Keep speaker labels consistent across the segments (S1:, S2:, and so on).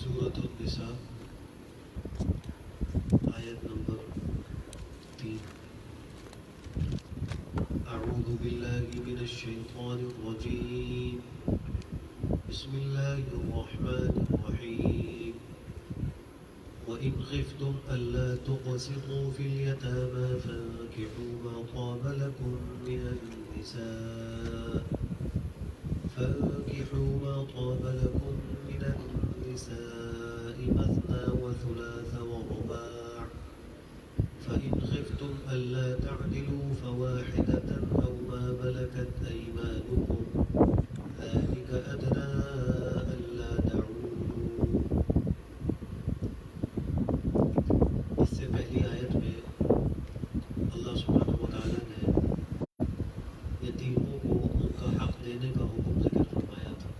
S1: سورة النساء آیت نمبر 3. اعوذ باللہ من الشیطان الرجیم بسم اللہ الرحمن الرحیم وَإِنْ خِفْتُمْ أَلَّا تُقْسِطُوا فِي الْيَتَامَى فَانكِحُوا مَا طَابَ لَكُم مِّنَ النِّسَاءِ مَثْنَى وَثُلَاثَ وَرُبَاعَ فَإِنْ خِفْتُمْ أَلَّا تَعْدِلُوا فَوَاحِدَةً أَوْ مَا مَلَكَتْ أَيْمَانُكُمْ ذَلِكَ أَدْنَىٰ أَلَّا تَعُولُوا. اس سے پہلی آیت میں اللہ سبحانہ وتعالیٰ نے یتیموں کو ان کا حق دینے کا حکم ذکر فرمایا تھا،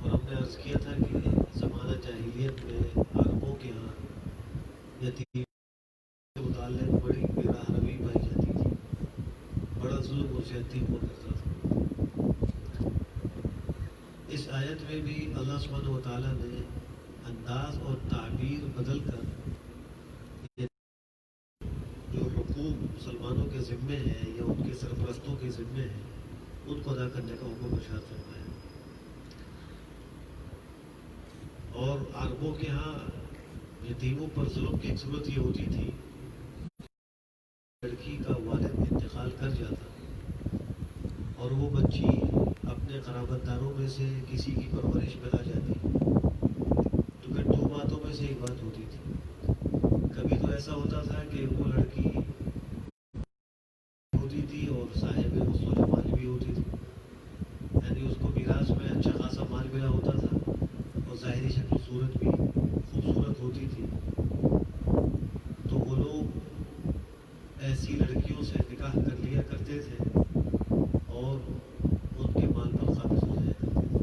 S1: اور ہم نے عرض کیا تھا کہ زمانہ جاہلیت میں عربوں کے ہاں یتیم کے متعلق بڑی راہ روی پائی جاتی تھی، بڑا ظلم اور زیادتی ہوا کرتا تھا. اس آیت میں بھی اللہ سبحانہ وتعالیٰ نے انداز اور تعبیر بدل کر جو حقوق مسلمانوں کے ذمے ہیں یا ان کے سرپرستوں کے ذمے ہیں ان کو ادا کرنے کا حکم ارشاد فرمایا. اور عربوں کے ہاں یتیموں پر ظلم کی ایک صورت یہ ہوتی تھی، لڑکی کا والد انتقال کر جاتا اور وہ بچی اپنے قرابت داروں میں سے کسی کی پرورش میں آ جاتی، تو پھر دو باتوں میں سے ایک بات ہوتی تھی. کبھی تو ایسا ہوتا تھا کہ وہ لڑکی ہوتی تھی اور صاحب اصول مال بھی ہوتی تھی، یعنی اس کو میراث میں اچھا خاصا مال ملا ہوتا تھا اور ظاہری شکل صورت بھی خوبصورت ہوتی تھی. تو وہ لوگ ایسی لڑکیوں سے نکاح کر لیا کرتے تھے اور ان کے مال پر قابض ہو جایا کرتے تھے.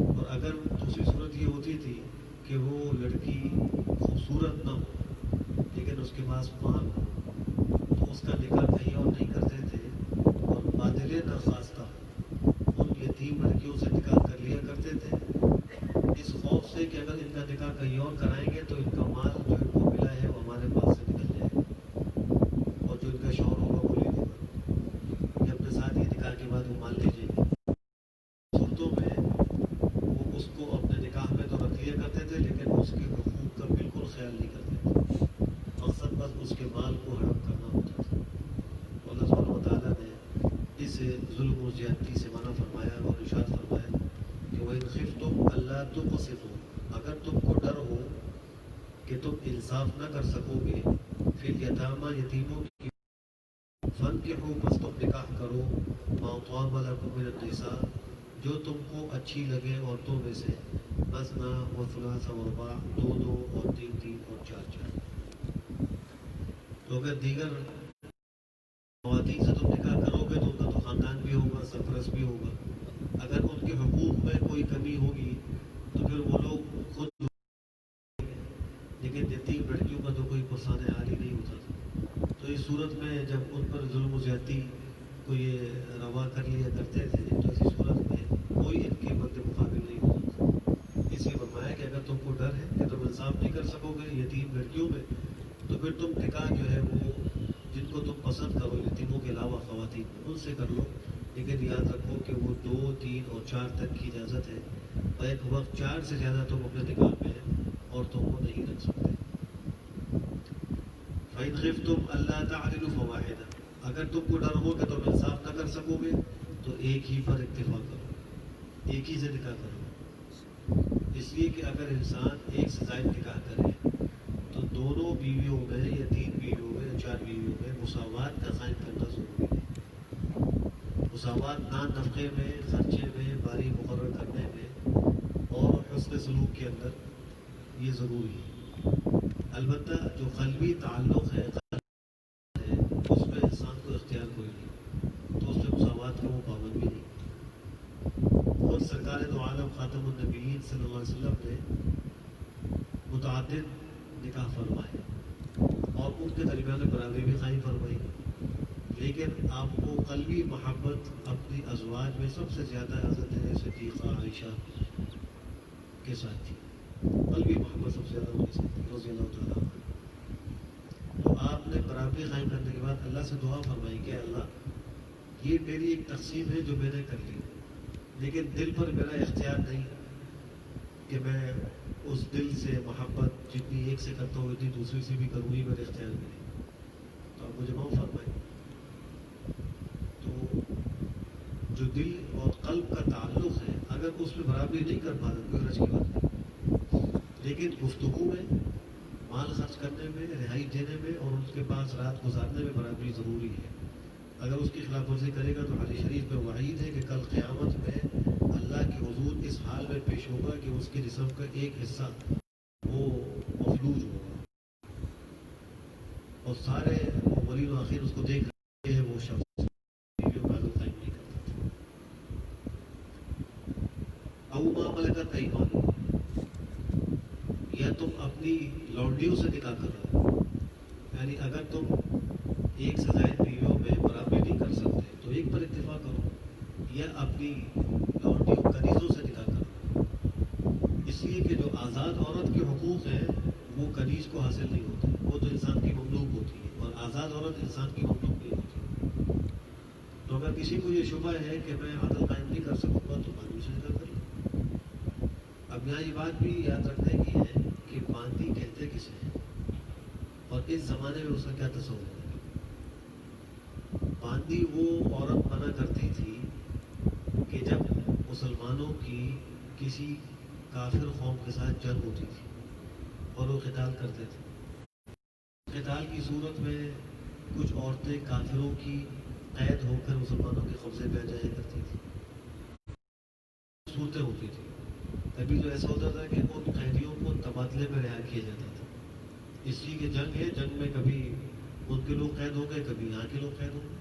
S1: اور اگر دوسری صورت یہ ہوتی تھی کہ وہ لڑکی خوبصورت نہ ہو لیکن اس کے پاس مال ہو تو اس کا نکاح کہیں اور نہیں کرتے تھے اور بادل ناخواستہ ان یتیم لڑکیوں سے نکاح کر لیا کرتے تھے، اس خوف سے کہ اگر ان کا نکاح کہیں اور کرائیں گے تو ان کا مال جو ان کو ملا ہے وہ ہمارے پاس سے نکل جائے گا اور جو ان کا شوہر ہوگا وہ لے لے گا کہ اپنے ساتھ یہ نکاح کے بعد وہ مال لے جائیں گے. صورتوں میں وہ اس کو اپنے نکاح میں تو رکھ لیا کرتے تھے لیکن اس کے حقوق کا بالکل خیال نہیں کرتے تھے، مقصد بس اس کے مال کو ہڑپ کرنا ہوتا تھا. اللہ سبحانہ وتعالیٰ نے اس ظلم و زیادتی سے منع فرمایا اور ارشاد فرمایا کہ وَإِنْ خِفْتُمْ أَلَّا تُقْسِطُوا، اگر تم کو ڈر ہو کہ تم انصاف نہ کر سکو گے فِي الْيَتَامَى یتیموں کی، فَانكِحُوا پس تم نکاح کرو مَا طَابَ لَكُم مِّنَ النِّسَاء جو تم کو اچھی لگے عورتوں میں سے، مثنیٰ وثلاث ورباع دو دو اور تین تین اور چار چار. تو اگر دیگر خواتین سے تم نکاح کرو گے تو ان کا تو خاندان بھی ہوگا، سرپرست بھی ہوگا. اگر ان کے حقوق میں کوئی کمی ہوگی تو پھر وہ لوگ خود، لیکن یتیم لڑکیوں کا تو کوئی پرسان حال ہی نہیں ہوتا تھا. تو اس صورت میں جب ان پر ظلم و زیادتی کو یہ روا کر لیا کرتے تھے تو اسی صورت میں کوئی ان کے مد مقابل نہیں ہوتا تھا. اس لیے فرمایا کہ اگر تم کو ڈر ہے کہ تم انصاف نہیں کر سکو گے یتیم لڑکیوں میں تو پھر تم نکاح جو ہے وہ جن کو تم پسند کرو یتیموں کے علاوہ خواتین ان سے کر لو، لیکن یاد رکھو کہ وہ 2 3 اور 4 تک کی اجازت ہے. ایک وقت 4 سے زیادہ تم اپنے نکاح میں عورتوں کو نہیں رکھ سکتے. فَإِنْ خِفْتُمْ أَلَّا تَعْدِلُوا فَوَاحِدَةً، اگر تم کو ڈر ہو کہ تم انصاف نہ کر سکو گے تو ایک ہی پر اکتفا کرو، ایک ہی سے نکاح کرو. اس لیے کہ اگر انسان ایک سے زائد نکاح کرے تو دونوں بیویوں میں یا 3 بیویوں میں یا 4 بیویوں میں مساوات کا قائم کرنا ضروری ہے. مساوات نان نفقے میں، خرچے میں، باری مقرر کرنے میں اور حسن سلوک کے اندر یہ ضروری ہے. البتہ جو قلبی تعلق ہے اس میں انسان کو اختیار کوئی نہیں، تو اس میں مساوات کا وہ پابند بھی نہیں. خود سرکار دو عالم خاتم النبیین صلی اللہ علیہ وسلم نے متعدد نکاح فرمائے اور ان کے درمیان برابری بھی قائم فرمائی، لیکن آپ کو قلبی محبت اپنی ازواج میں سب سے زیادہ حضرت صدیقہ عائشہ کے ساتھ تھی، قلبی محبت سب سے زیادہ انہیں سے تھی رضی اللہ تعالیٰ عنہ۔ تو آپ نے برابری قائم کرنے کے بعد اللہ سے دعا فرمائی کہ اللہ یہ میری ایک تقسیم ہے جو میں نے کر لی، لیکن دل پر میرا اختیار نہیں کہ میں اس دل سے محبت جتنی ایک سے کرتا ہوں اتنی دوسری سے بھی کروں، ہی میرے اختیار میں نہیں، تو آپ مجھے معاف فرمائیں۔ تو جو دل اور قلب کا تعلق ہے اگر اس میں برابری نہیں کر پاتا کوئی حرج کی بات نہیں، لیکن گفتگو میں، مال خرچ کرنے میں، رہائی دینے میں اور اس کے پاس رات گزارنے میں برابری ضروری ہے۔ اگر اس کی خلاف ورزی کرے گا تو حدیث شریف میں وعید ہے کہ کل قیامت میں اللہ کے حضور اس حال میں پیش ہوگا کہ اس کے جسم کا ایک حصہ وہ مفلوج ہوگا اور سارے اولین و آخر اس کو دیکھ رہے ہیں، وہ شخص بیویوں کا تعلق قائم نہیں کرتا۔ او ما ملکت ایمانکم، یا تم اپنی لونڈیوں سے نکاح کر رہے ہو، یعنی اگر تم ایک سے زائد بیویوں میں برابری نہیں کر سکتے تو ایک پر اتفاق کرو، یا اپنی لونڈیوں کنیزوں سے نکاح کرو، اس لیے کہ جو آزاد عورت کے حقوق ہیں وہ کنیز کو حاصل نہیں ہوتے، وہ تو انسان کی مملوک ہوتی ہے، اور آزاد عورت انسان کی مملوک نہیں ہوتی۔ تو اگر کسی کو یہ شبہ ہے کہ میں عدل قائم نہیں کر سکوں گا تو باندھی سے نکاح کر لوں۔ اب یہاں یہ بات بھی یاد رکھنے کی ہے کہ باندھی کہتے کسے ہیں اور اس زمانے میں اس کا کیا تصور ہے۔ باندھی وہ عورت بنا کرتی تھی کہ جب مسلمانوں کی کسی کافر قوم کے ساتھ جنگ ہوتی تھی اور وہ قتال کرتے تھے، قتال کی صورت میں کچھ عورتیں کافروں کی قید ہو کر مسلمانوں کے قبضے میں آ جایا کرتی تھی، صورتیں ہوتی تھی۔ کبھی تو ایسا ہوتا تھا کہ ان قیدیوں کو تبادلے میں رہا کیا جاتا تھا، اس لیے کہ جنگ ہے، جنگ میں کبھی ان کے لوگ قید ہو گئے، کبھی یہاں کے لوگ قید ہو گئے،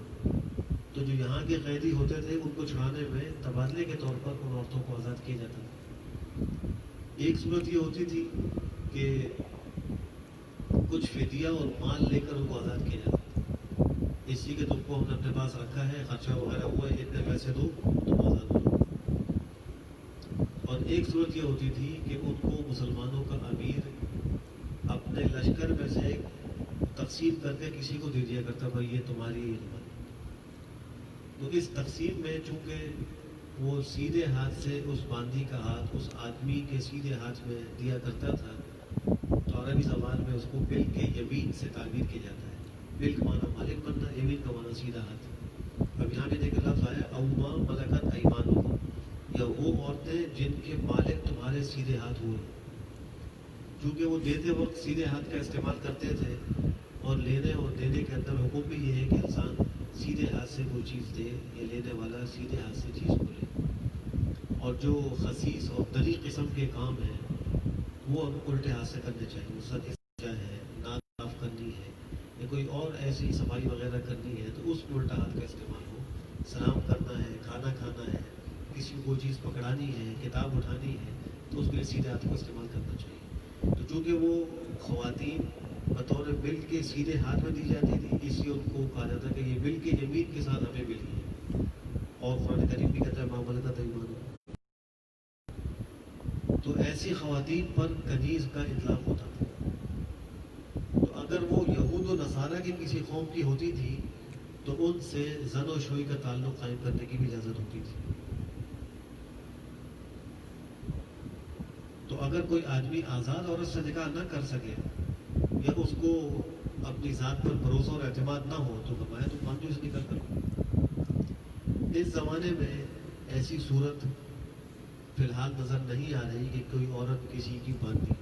S1: تو جو یہاں کے قیدی ہوتے تھے ان کو چھڑانے میں تبادلے کے طور پر ان عورتوں کو آزاد کیا جاتا تھا۔ ایک صورت یہ ہوتی تھی کہ کچھ فدیہ اور مال لے کر ان کو آزاد کیا جاتا تھا، اس لیے کہ تم کو ہم نے اپنے پاس رکھا ہے، خرچہ وغیرہ ہوا ہے، اتنے پیسے دو تم آزاد ہو۔ اور ایک صورت یہ ہوتی تھی کہ ان کو مسلمانوں کا امیر اپنے لشکر میں سے تقسیم کر کے کسی کو دے دیا کرتا، بھائی یہ تمہاری، یہ تمہاری۔ تو اس تقسیم میں چونکہ وہ سیدھے ہاتھ سے اس باندھی کا ہاتھ اس آدمی کے سیدھے ہاتھ میں دیا کرتا تھا، تو عربی زبان میں اس کو ملک یمین سے تعبیر کیا جاتا ہے۔ ملک مانا مالک بننا، یمین کا مانا سیدھا ہاتھ۔ اب یہاں بھی دیکھ لفظ آیا او ما ملکت ایمانکم، یا وہ عورتیں جن کے مالک تمہارے سیدھے ہاتھ ہوئے، چونکہ وہ دیتے وقت سیدھے ہاتھ کا استعمال کرتے تھے، اور لینے اور دینے کے اندر حکم بھی یہ ہے کہ انسان سیدھے ہاتھ سے کوئی چیز دے یا لینے والا سیدھے ہاتھ سے چیز کو لے، اور جو خسیس اور دری قسم کے کام ہیں وہ ہم الٹے ہاتھ سے کرنے چاہیے۔ سر ہے، ناک صاف کرنی ہے، یا کوئی اور ایسی صفائی وغیرہ کرنی ہے تو اس میں الٹا ہاتھ کا استعمال ہو۔ سلام کرنا ہے، کھانا کھانا ہے، کسی کو کوئی چیز پکڑانی ہے، کتاب اٹھانی ہے، تو اس کے لیے سیدھے ہاتھ کا استعمال کرنا چاہیے۔ تو چونکہ وہ خواتین بطور مل کے سیدھے ہاتھ میں دی جاتی تھی، اس لیے ان کو کہا جاتا کہ یہ مل کے یمین کے ساتھ ہمیں ملی ہے، اور قرآن کریم بھی کہتا ہے ما ملکت ایمانکم۔ تو ایسی خواتین پر کنیز کا اطلاق ہوتا تھا۔ تو اگر وہ یہود و نصارہ کی کسی قوم کی ہوتی تھی تو ان سے زن و شوئی کا تعلق قائم کرنے کی بھی اجازت ہوتی تھی۔ تو اگر کوئی آدمی آزاد عورت سے نکاح نہ کر سکے یا اس کو اپنی ذات پر بھروسہ اور اعتماد نہ ہو تو فرمایا تو باندھیوں سے نکاح کرو۔ اس زمانے میں ایسی صورت فی الحال نظر نہیں آ رہی کہ کوئی عورت کسی کی باندھی۔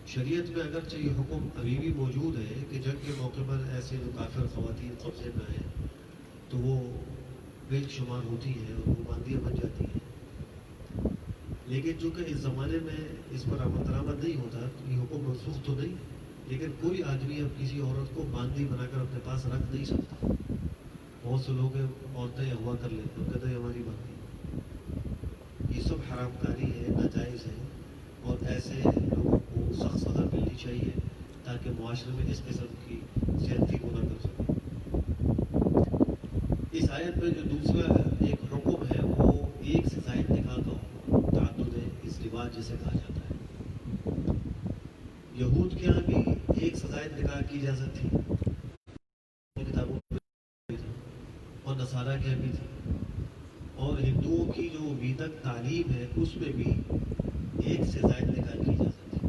S1: شریعت میں اگرچہ یہ حکم ابھی بھی موجود ہے کہ جنگ کے موقع پر ایسے جو کافر خواتین قبضے میں آئیں تو وہ ملک شمار ہوتی ہے اور وہ باندیاں بن جاتی ہیں، لیکن چونکہ اس زمانے میں اس پر عمل درآمد نہیں ہوتا تو یہ حکم منسوخ تو نہیں، لیکن کوئی آدمی اب کسی عورت کو باندھی بنا کر اپنے پاس رکھ نہیں سکتا۔ بہت سے لوگ عورتیں اغوا کر لیتے ہیں، کہتے ہیں ہماری باندھی۔ یہ سب حرام کاری ہے، ناجائز ہے، اور ایسے لوگوں کو سخت سزا ملنی چاہیے تاکہ معاشرے میں اس قسم کی زیادتی کو نہ کر سکے۔ اس آیت میں جو دوسرا ایک حکم ہے وہ ایک سے زائد نکاح کا ہو، تعدد ازدواج جسے زائد نکاح کی اجازت تھی کتابوں میں بھی تھی اور نصارہ کے بھی تھی، اور ہندوؤں کی جو ویدک تعلیم ہے اس میں بھی ایک سے زائد نکاح کی اجازت تھی۔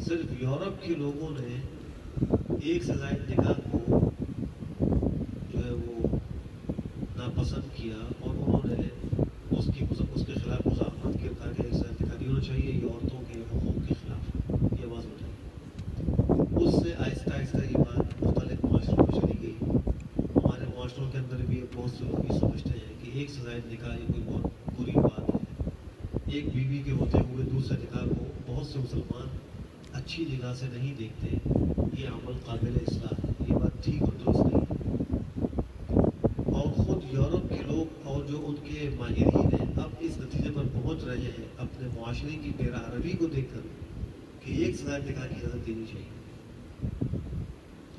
S1: صرف یورپ کے لوگوں نے ایک سے زائد نکاح کو جو ہے وہ ناپسند کیا، اور انہوں نے اس کے خلاف مزاحمت کی، کہا کہ ایک سے زائد نکاح نہیں ہونا چاہیے، یہ عورتوں کے حقوق کے خلاف یہ آواز اٹھائی۔ اس سے آہستہ آہستہ یہ بات مختلف معاشروں میں چلی گئی۔ ہمارے معاشروں کے اندر بھی بہت سے لوگ یہ سمجھتے ہیں کہ ایک سے زائد نکاح یہ کوئی بہت بری بات ہے۔ ایک بیوی کے ہوتے ہوئے دوسرے نکاح کو بہت سے مسلمان اچھی نگاہ سے نہیں دیکھتے، یہ عمل قابل اصلاح ہے، یہ بات ٹھیک اور درست نہیں ہے۔ اور خود یورپ کے لوگ اور جو ان کے ماہرین ہیں اب اس نتیجے پر پہنچ رہے ہیں اپنے معاشرے کی بے روی کو دیکھ کر کہ ایک سے زائد نکاح کی اجازت دینی چاہیے۔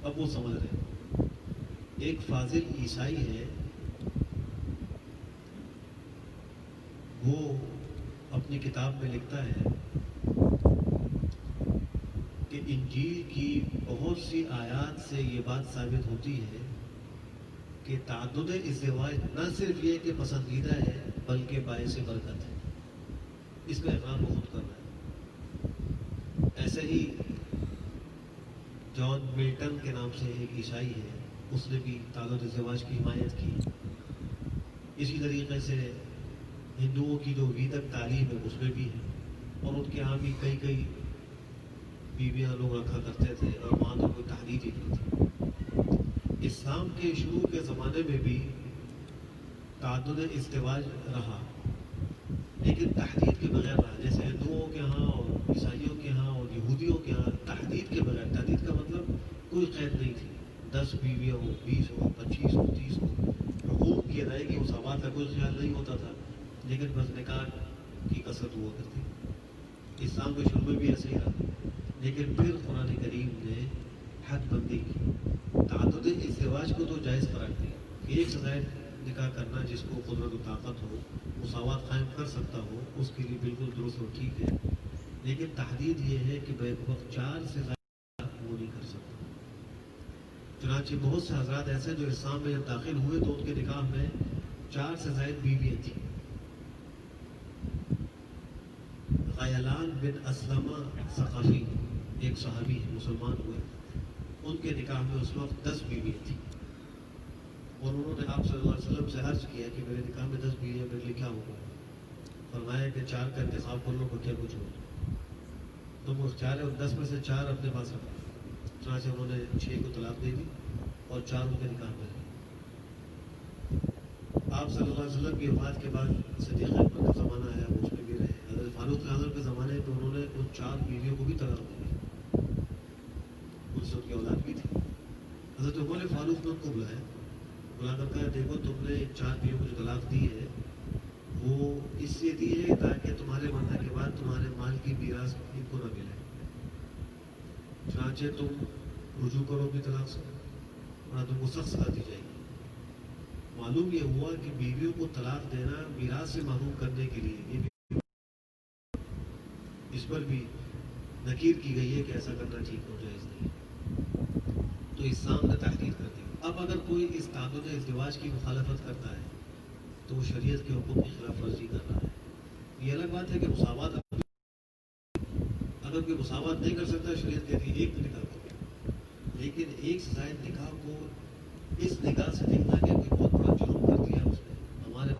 S1: اب وہ سمجھ رہے ہیں۔ ایک فاضل عیسائی ہے، وہ اپنی کتاب میں لکھتا ہے کہ انجیل کی بہت سی آیات سے یہ بات ثابت ہوتی ہے کہ تعدد ازدواج نہ صرف یہ کہ پسندیدہ ہے بلکہ باعث برکت ہے۔ اس کا اقرار وہ خود کر رہا ہے۔ ایسے ہی جان ملٹن کے نام سے ایک عیسائی ہے، اس نے بھی تعدد ازدواج کی حمایت کی۔ اسی طریقے سے ہندوؤں کی جو ویدک تعلیم ہے اس میں بھی ہے، اور ان کے یہاں بھی کئی بیویاں لوگ رکھا کرتے تھے اور وہاں تو کوئی تحدید ہی نہیں تھی۔ اسلام کے شروع کے زمانے میں بھی تعدد ازدواج رہا، لیکن تحدید کے بغیر رہا، جیسے ہندوؤں کے ہاں اور عیسائیوں کے ہاں اور یہودیوں کے ہاں تحدید کے بغیر۔ تحدید کا مطلب کوئی قید نہیں تھی، 10 بیویاں ہو، 20 ہو، 25 ہو، 30 ہو، حقوق کی ادائیگی مساوات کا کوئی خیال نہیں ہوتا تھا، لیکن بس نکاح کی کثرت ہوا کرتی۔ اسلام کے شروع میں بھی ایسے ہی رہا، لیکن پھر قرآن کریم نے حد بندی کی، تعدد ازدواج کو تو جائز قرار دیا کہ ایک سے زائد نکاح کرنا جس کو قدرت و طاقت ہو، مساوات قائم کر سکتا ہو، اس کے لیے بالکل درست اور ٹھیک ہے، لیکن تحدید یہ ہے کہ بیک وقت 4 سے زائد وہ نہیں کر سکتا۔ چنانچہ بہت سے حضرات ایسے جو اسلام میں جب داخل ہوئے تو ان کے نکاح میں 4 سے زائد بیویاں تھیں۔ غیلان بن اسلمہ ثقفی ایک صحابی مسلمان ہوئے، ان کے نکاح میں اس وقت 10 بیویاں تھیں، اور انہوں نے آپ صلی اللہ علیہ وسلم سے عرض کیا کہ میرے نکاح میں 10 بیویاں، میرے لیے کیا ہوگا؟ فرمایا کہ 4 کا انتخاب کر لو، بچے کو چھوڑ دو۔ تو وہ اختیار ہے، اور 10 میں سے 4 اپنے پاس رکھا۔ چنانچہ انہوں نے 6 کو طلاق دے دی اور 4 ان کے نکاح میں رہے۔ آپ صلی اللہ علیہ وسلم کی وفات کے بعد صدیق اکبر کا زمانہ آیا، وہ اس میں بھی رہے۔ حضرت فاروق اعظم کے زمانے میں انہوں نے ان 4 بیویوں کو بھی طلاق دی، ان سے ان کی اولاد بھی تھی۔ حضرت عمر فاروق نے ان کو بلا کر کہا دیکھو تم نے 4 بیویوں کو جو طلاق دی ہے وہ اس لیے دی ہے تاکہ تمہارے مرنے کے بعد تمہارے مال کی میراث ان کو نہ ملے، چنانچہ تم رجوع کرو اپنی طلاق سے اور تم کو سخت سزا دی جائے گی۔ معلوم یہ ہوا کہ بیویوں کو طلاق دینا میراث سے محروم کرنے کے لیے، یہ بھی اس پر بھی نکیر کی گئی ہے کہ ایسا کرنا ٹھیک ہو جائز نہیں، تو اسلام نے تحریر کر دی۔ اب اگر کوئی اس تعدد ازدواج کی مخالفت کرتا ہے تو وہ شریعت کے حکم کی خلاف ورزی کر رہا ہے۔ یہ الگ بات ہے کہ مساوات، اگر کوئی مساوات نہیں کر سکتا شریعت کہتی ہے ایک نکاح کرو، لیکن ایک سے زائد نکاح کو اس نگاہ سے دیکھنا کہ کوئی بہت بڑا جرم کر دیا اس نے۔ ہمارے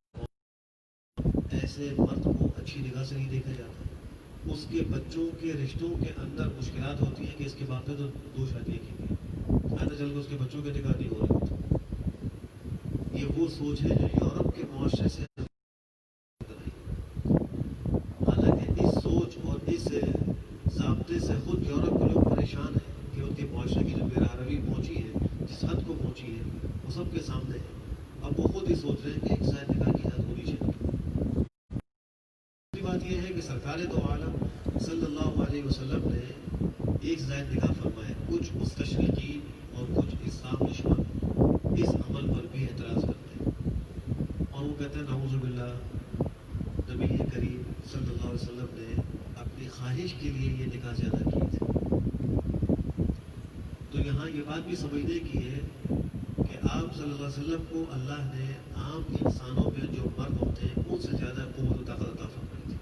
S1: ایسے مرد کو اچھی نگاہ سے نہیں دیکھا جاتا، اس کے بچوں کے رشتوں کے اندر مشکلات ہوتی ہیں کہ اس کے باپ نے تو 2 شادیاں کی ہیں، آگے چل کے اس کے بچوں کے نکاح نہیں ہو رہے ہوتے۔ یہ وہ سوچ ہے جو یورپ کے معاشرے سے، حالانکہ اس سوچ اور اس ضابطے سے خود یورپ کے لوگ پریشان ہیں کہ ان کے معاشرے کی جو بے روی پہنچی ہے، جس حد کو پہنچی ہے، وہ سب کے سامنے ہے۔ اب وہ خود ہی سوچ رہے ہیں کہ ایک زائد نکاح کی حد ہونی چاہیے۔ دوسری بات یہ ہے کہ سرکار دو عالم صلی اللہ علیہ وسلم نے ایک زائد نکاح فرمایا۔ کچھ مستشرقین اور کچھ اسلام دشمن اس عمل پر بھی اعتراض کرتے ہیں، اور وہ کہتے ہیں نعوذ باللہ نبی کریم صلی اللہ علیہ وسلم نے اپنی خواہش کے لیے یہ نکاح زیادہ کیے تھے۔ تو یہاں یہ بات بھی سمجھنے کی ہے کہ آپ صلی اللہ علیہ وسلم کو اللہ نے عام انسانوں میں جو مرد ہوتے ہیں ان سے زیادہ قوت و طاقت عطا فرمائی تھی.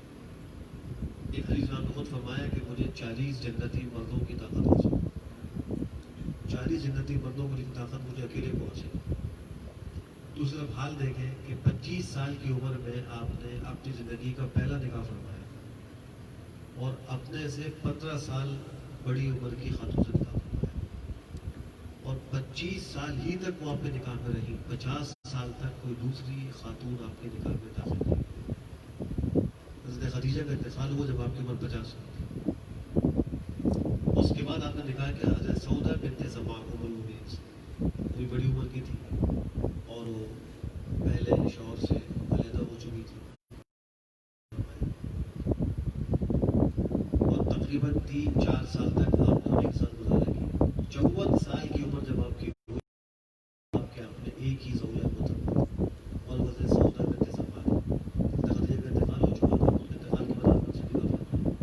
S1: ایک حدیث میں خود فرمایا کہ مجھے 40 جنتی مردوں کی طاقت حاصل. 40 جنتی مردوں کی طاقت مجھے اکیلے کو حاصل. دوسرا حال دیکھیں کہ 25 سال کی عمر میں آپ نے اپنی زندگی کا پہلا نکاح فرمایا اور اپنے سے 15 سال بڑی عمر کی خاتون سے نکاح فرمایا اور 25 سال ہی تک وہ آپ کے نکاح میں رہی. 50 سال تک کوئی دوسری خاتون آپ کے نکاح میں داخل نہیں ہوئی. حضرت خدیجہ کا انتقال ہوا جب آپ کی عمر 50 سال تھی. اس کے بعد آپ نے نکاح کیا حضرت سودا بنت زمعہ ام المؤمنین سے. کوئی بڑی عمر کی تھی اور وہ پہلے شوہر سے علیحدہ ہو چکی تھی اور تقریباً 3-4 سال تک آپ نے ایک ساتھ گزارا کی. 54 سال کی عمر جب آپ کی ہوئی آپ کے آپ نے ایک ہی زوجہ متعلق اور وزن سودا بنت زمعہ خدیجہ کا انتقال ہو چکا تھا. ان کے انتقال کے بعد آپ نے نکاح فرمایا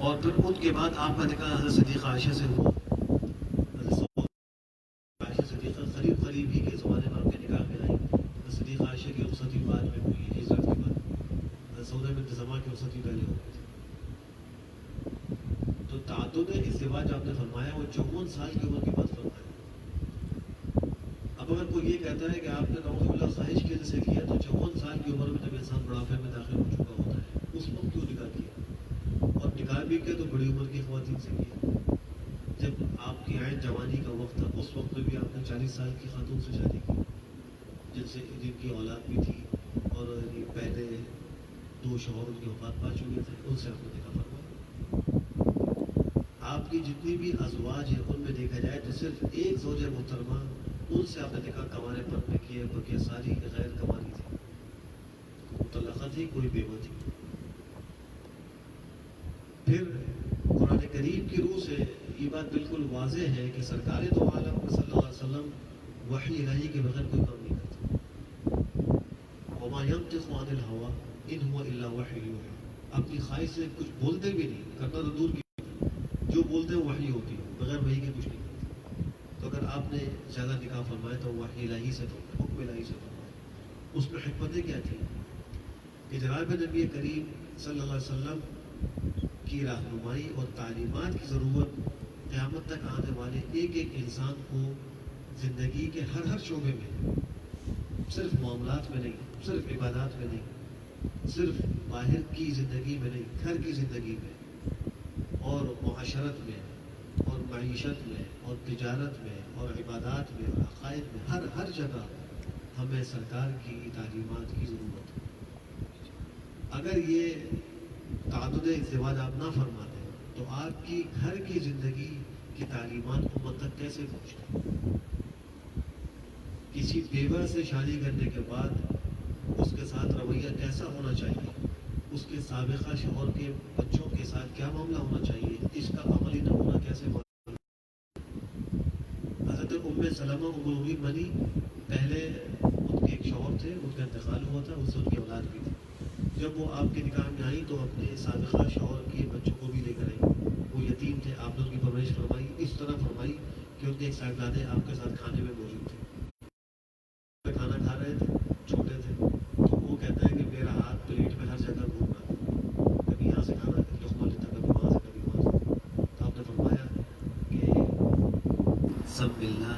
S1: اور پھر ان کے بعد آپ کا نکاح حضرت صدیقہ عائشہ سے ہوا. قریب ہی کے زمانے میں آپ کے نکاح میں آئی. صدیقہ عائشہ کی رخصتی بعد میں ہوئی ہے ہجرت کے بعد. سودا بنت زمعہ کی رخصتی پہلے ہو گئی تھی. تو تعدد ازدواج آپ نے فرمایا وہ 54 سال کی عمر کے بعد فرمایا. اب اگر کوئی یہ کہتا ہے کہ آپ نے نعوذ باللہ خواہش کی وجہ سے کیا تو 54 سال کی عمر میں جب انسان بڑھاپے میں داخل ہو چکا ہوتا ہے اس وقت کیوں نکاح کیا؟ اور نکاح بھی کیا تو بڑی عمر کی خواتین سے کیا. جب آپ کی عین جوانی کا وقت تھا اس وقت میں بھی آپ نے 40 سال کی خاتون سے شادی کی جن کی اولاد بھی تھی اور پہلے 2 شوہر ان کی وفات پا چکے تھے. ان سے آپ نے نکاح فرمایا. آپ کی جتنی بھی ازواج ہیں ان میں دیکھا جائے تو صرف ایک زوجہ محترمہ ان سے آپ نے نکاح کمانے پر میں کیے بلکہ ساری غیر کمانی تھی. مطلقہ تھی کوئی بیوہ تھی. پھر قرآن کریم کی روح سے یہ بات بالکل واضح ہے کہ سرکار دو عالم صلی اللہ علیہ وسلم وحی الہی کے بغیر کوئی کام نہیں کرتے. وما ينطق عن الهوى ان هو الا وحی یوحی. اپنی خواہش سے کچھ بولتے بھی نہیں, کرنا تو دور کی جو بولتے ہیں وحی ہوتی ہے, بغیر وحی کے کچھ نہیں کرتے. تو اگر آپ نے زیادہ نکاح فرمایا تو وحی الہی سے فرمایا, حکم الہی سے فرمایا. اس میں حکمتیں کیا تھیں کہ جناب نبی کریم صلی اللہ علیہ وسلم کی رہنمائی اور تعلیمات کی ضرورت قیامت تک آنے والے ایک ایک انسان کو زندگی کے ہر شعبے میں, صرف معاملات میں نہیں, صرف عبادات میں نہیں, صرف باہر کی زندگی میں نہیں, گھر کی زندگی میں اور معاشرت میں اور معیشت میں اور تجارت میں اور عبادات میں اور عقائد میں ہر جگہ ہمیں سرکار کی تعلیمات کی ضرورت ہے. اگر یہ تعدد ازدواج آپ نہ فرماتے تو آپ کی گھر کی زندگی کی تعلیمات امت تک کیسے پہنچتی؟ کسی بیوہ سے شادی کرنے کے بعد اس کے ساتھ رویہ کیسا ہونا چاہیے, اس کے سابقہ شوہر کے بچوں کے ساتھ کیا معاملہ ہونا چاہیے, اس کا عملی نمونہ کیسے معلوم. حضرت ام سلمہ ام المؤمنین بنی, پہلے ان کے ایک شوہر تھے, ان کا انتقال ہوا تھا, اس سے ان کی اولاد بھی تھی. جب وہ آپ کے نکاح میں آئی تو اپنے سابقہ شوہر کے بچوں کو بھی لے کر آئی. وہ یتیم تھے, آپ نے ان کی پرورش فرمائی, اس طرح فرمائی کہ ان کے ایک صاحبزادے آپ کے ساتھ کھانے میں موجود تھے. کھانا کھا رہے تھے, چھوٹے تھے, تو وہ کہتا ہے کہ میرا ہاتھ پلیٹ میں ہر جگہ گھوم رہا تھا, کبھی یہاں سے کھانا لقمہ لیتا, کبھی وہاں سے کبھی وہاں سے. تو آپ نے فرمایا کہ سب ملنا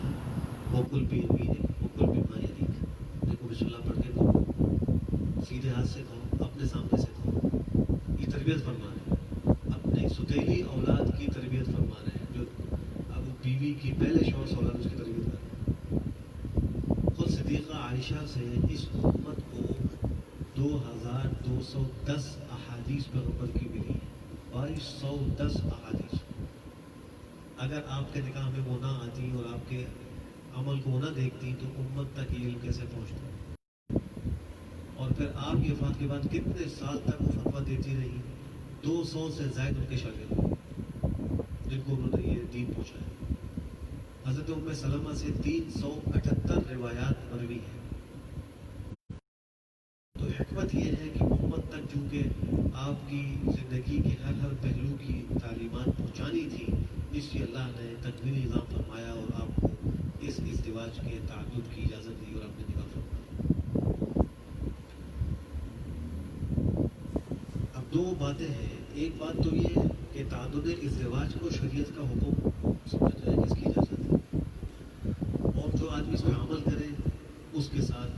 S1: وکل بھی وکل بھی ماں یلیک, دیکھو بسم اللہ پڑھ کے کھاؤ, سیدھے ہاتھ سے کھاؤ, اپنے سامنے سے کھاؤ. یہ تربیت فرما رہے ہیں, اپنی ستیلی اولاد کی تربیت فرما رہے ہیں, جو اب بیوی کی پہلے شوہر سے اولاد اس کی تربیت کر رہے ہیں. خود صدیقہ عائشہ سے اس امت کو 2210 احادیث پیغمبر کی ملی ہے. 2210 احادیث. اگر آپ کے نکاح میں وہ نہ آتی اور آپ کے عمل کو نہ دیکھتی تو امت تک یہ علم کیسے پہنچتا. اور پھر آپ کی وفات کے بعد کتنے سال تک وہ فتویٰ دیتی رہی. 200 سے زائد ان کے شاگرد جن کو انہوں نے یہ دین پہنچایا. حضرت ام سلمہ سے 378 روایات مروی ہیں. تو حکمت یہ ہے کہ امت تک چونکہ آپ کی زندگی کے ہر پہلو کی تعلیمات پہنچانی تھی, اس لیے اللہ نے تکوینی نظام فرمایا اور آپ کو اس ازدواج کے تعدد کی اجازت دی اور آپ نے نکاح فرمایا. اب دو باتیں ہیں. ایک بات تو یہ کہ تعدد ازدواج کو شریعت کا حکم سمجھا جائے, جس کی اجازت ہے, اور جو آدمی اس پہ عمل کرے اس کے ساتھ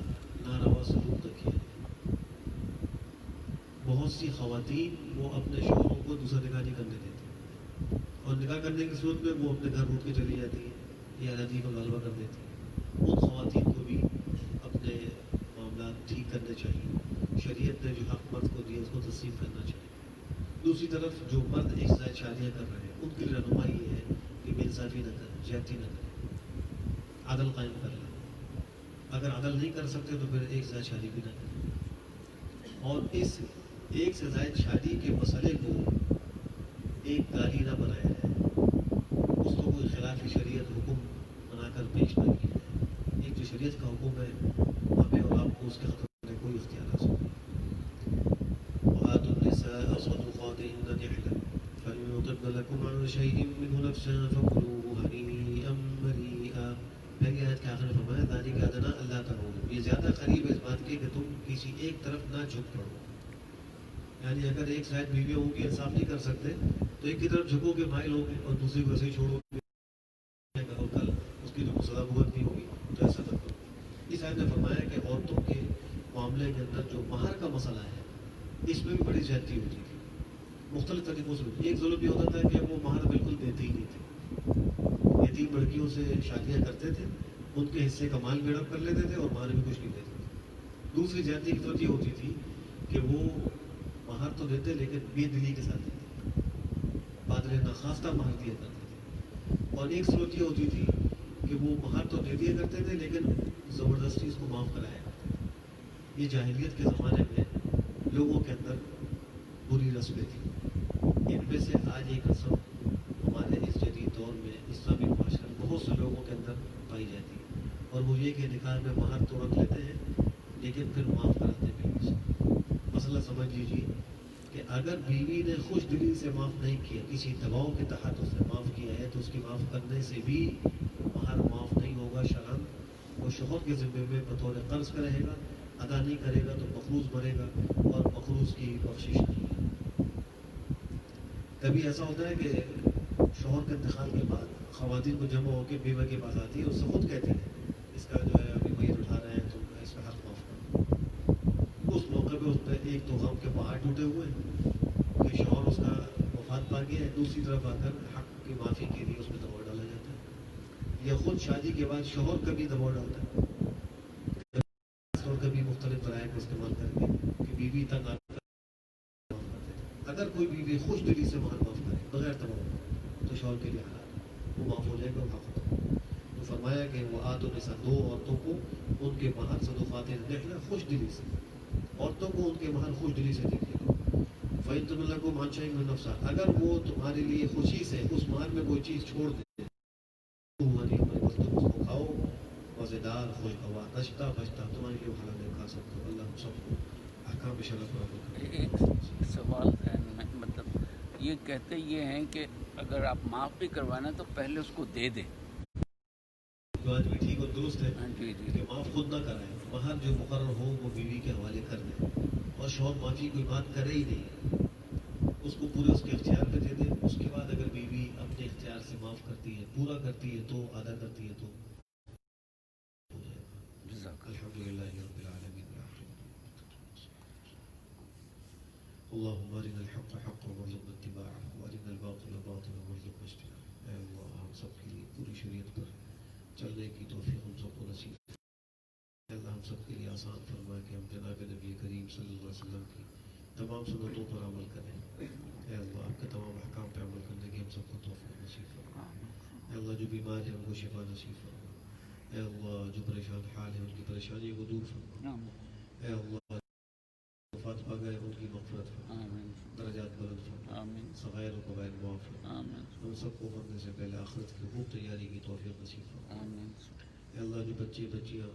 S1: ناروا سلوک نہ کیا. بہت سی خواتین وہ اپنے شوہروں کو دوسرا نکاح نہیں کرنے دیتی, اور نکاح کرنے کی صورت میں وہ اپنے گھر اٹھ کے چلی جاتی ہے یا ندی کو غلبہ کر دیتی ہے. ان خواتین کو بھی اپنے معاملات ٹھیک کرنے چاہیے. شریعت نے جو حق مرد کو دیا اس کو تسلیم کرنا چاہیے. دوسری طرف جو مرد ایک زائد شادیاں کر رہے ہیں ان کی رہنمائی یہ ہے کہ بے انصافی نہ کریں, زیادتی نہ کریں, عدل قائم کر لیں. اگر عدل نہیں کر سکتے تو پھر ایک زائد شادی بھی نہ کریں. اور اس ایک سے زائد شادی کے مسئلے کو ایک گالی نہ بنایا جائے, اس کو کوئی خلاف شریعت حکم بنا کر پیش نہ کیا جائے. ایک جو شریعت کا حکم ہے ہمیں اور آپ کو اس کے ختم کرنے کوئی اختیار حاصل نہیں. وآتوا النساء صدقاتهن نحلة فإن طبن لكم عن شيء منه نفسا فكلوه هنيئا مريئا. پہلی آیت کے آخر میں فرمایا ذالک ادنیٰ اللہ تعالیٰ, یہ زیادہ قریب ہے اس بات کے کہ تم کسی ایک طرف نہ جھک پڑو. یعنی اگر ایک سائڈ بیویوں ہوں گی انصاف نہیں کر سکتے تو ایک کی طرف جھکو گے مائل ہو گے اور دوسری کو ایسے ہی چھوڑو گے اور کل اس کی جو سزا بھگتنی ہوگی تو ایسا نہ کرو. اس آیت نے فرمایا کہ عورتوں کے معاملے کے اندر جو مہر کا مسئلہ ہے اس میں بھی بڑی زیادتی ہوتی تھی. مختلف طریقوں سے ایک ظلم یہ ہوتا تھا کہ وہ مہر بالکل دیتے ہی نہیں تھے. یتیم لڑکیوں سے شادیاں کرتے تھے, ان کے حصے کا مال بھی ہڑپ کر لیتے تھے اور مہر بھی کچھ نہیں دیتے تھے. دوسری زیادتی کی صورت یہ ہوتی تھی کہ وہ مہر تو دیتے لیکن بے دلی کے ساتھ دیتے, پادری ناخواستہ مہر دیا کرتے تھے. اور ایک صورت یہ ہوتی تھی کہ وہ مہر تو دے دیا کرتے تھے لیکن زبردستی اس کو معاف کرایا کرتے تھے. یہ جاہلیت کے زمانے میں لوگوں کے اندر بری رسمیں تھیں. ان میں سے آج ایک رسم ہمارے اس جدید دور میں اسلامی معاشرے میں بہت سے لوگوں کے اندر پائی جاتی ہے, اور وہ یہ کہ نکاح میں مہر تو رکھ لیتے ہیں لیکن پھر معاف کراتے بھی. مسئلہ سمجھ لیجیے کہ اگر بیوی نے خوش دلی سے معاف نہیں کیا, کسی دباؤ کے تحت اس نے معاف کیا ہے تو اس کی معاف کرنے سے بھی مہر معاف نہیں ہوگا شرعاً. وہ شوہر کے ذمے میں بطور قرض کا رہے گا, ادا نہیں کرے گا تو مقروض بنے گا اور مقروض کی بخشش نہیں ہے. کبھی ایسا ہوتا ہے کہ شوہر کے انتقال کے بعد خواتین کو جمع ہو کے بیوہ کے پاس آتی ہے, اس سے خود کہتی ہے اس کا جو ہے ابھی مہر اٹھا رہے ہیں تو اس کا حق معاف کرو. اس موقع پہ اس پہ ایک تو غم کے پہاڑ ٹوٹے ہوئے ہیں کہ شوہر اس کا وفات پا گیا ہے, دوسری طرف آ کر حق کی معافی کے لیے اس میں دباؤ ڈالا جاتا ہے. یا خود شادی کے بعد شوہر کبھی دباؤ ڈالتا ہے اور کبھی مختلف ذرائع کا استعمال کر کے کہ بیوی تک آ کر معاف کر دے. اگر کوئی بیوی خوش دلی سے مہر معاف کرے بغیر دباؤ تو شوہر کے لیے حلال, وہ معاف ہو جائے گا, وہ حق ہوتا ہے. تو فرمایا کہ وہ آتوا النساء, دو عورتوں کو ان کے مہر صدقاتہن نحلہ, خوش دلی سے, عورتوں کو ان کے مہر خوش دلی سے دیجیے گا. فإن طبن لكم عن شيء منه نفسا, اگر وہ تمہارے لیے خوشی سے اس مہر میں کوئی چیز چھوڑ دے تم اس کو کھاؤ, مزیدار, خوشگوار, رشتہ بشتہ تمہارے لیے حلال ہے, کھا سکتے ہو. اللہ ہم سب کو احکام شرع پر عمل کرنے.
S2: ایک سوال ہے, مطلب یہ کہتے یہ ہیں کہ اگر آپ معاف بھی کروانا تو پہلے اس کو دے دیں.
S1: بات بھی ٹھیک اور درست ہے
S2: جی جی
S1: کہ معاف خود نہ کرائیں, مہر جو مقرر ہو وہ بیوی کے حوالے کر دیں, اور شوہر معافی کوئی بات کرے ہی نہیں, اس کو پورے اس کے اختیار پہ دے دیں. اس کے بعد اگر بیوی اپنے اختیار سے معاف کرتی ہے, پورا کرتی ہے تو, ادا کرتی ہے تو ہو جائے گا. الحمدللہ رب العالمین. اللهم ارنا الحق حقا وارزقنا اتباعه وارنا الباطل باطلا وارزقنا اجتنابه. اے اللہ ہم سب کے لیے پوری شریعت پر چلنے کی توفیق ہم سب کو نصیب. اے اللہ ہم سب کے لیے آسان فرما کہ ہم جناب نبی کریم صلی اللہ علیہ وسلم کی تمام سنتوں پر عمل کریں. اے اللہ آپ کے تمام احکام پہ عمل کرنے کی ہم سب کو توفیق نصیب فرما. اے اللہ جو بیمار ہے ان کو شفا نصیب فرما. اے اللہ جو پریشان حال ہے ان کی پریشانی کو دور فرما. اے اللہ وفات پا گئے ان کی مغفرت فرما, درجات بلند فرما, صغائر و کبائر معاف فرما. ہم سب کو مرنے سے پہلے آخرت کی خوب تیاری کی توفیق نصیب فرما. اے اللہ جو بچے بچیاں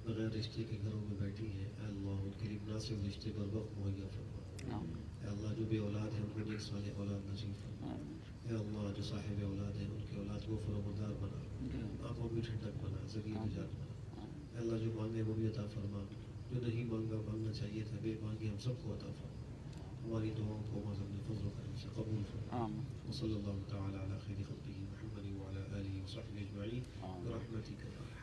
S1: بغیر رشتے کے گھروں میں بیٹھی ہیں, اے اللہ ان کے لیے مناسب رشتے پر وقت مہیا فرما. اے اللہ جو بے اولاد ہیں ان کو نیک صالح اولاد نصیب فرما. اے اللہ جو صاحب اولاد ہیں ان کی اولاد کو فرماندار بنا, آنکھوں کی ٹھنڈک بنا, ذریعہ نجات بنا. اے اللہ جو مانگے وہ بھی عطا فرما, جو نہیں مانگا مانگنا چاہیے تھا بے مانگے ہم سب کو عطا فرما. ہماری دعاؤں کو معظم فضل و کرم سے قبول فرما. وصلی اللہ تعالی علی خیر خلقہ محمد وعلی آلہ وصحبہ اجمعین برحمتک یا ارحم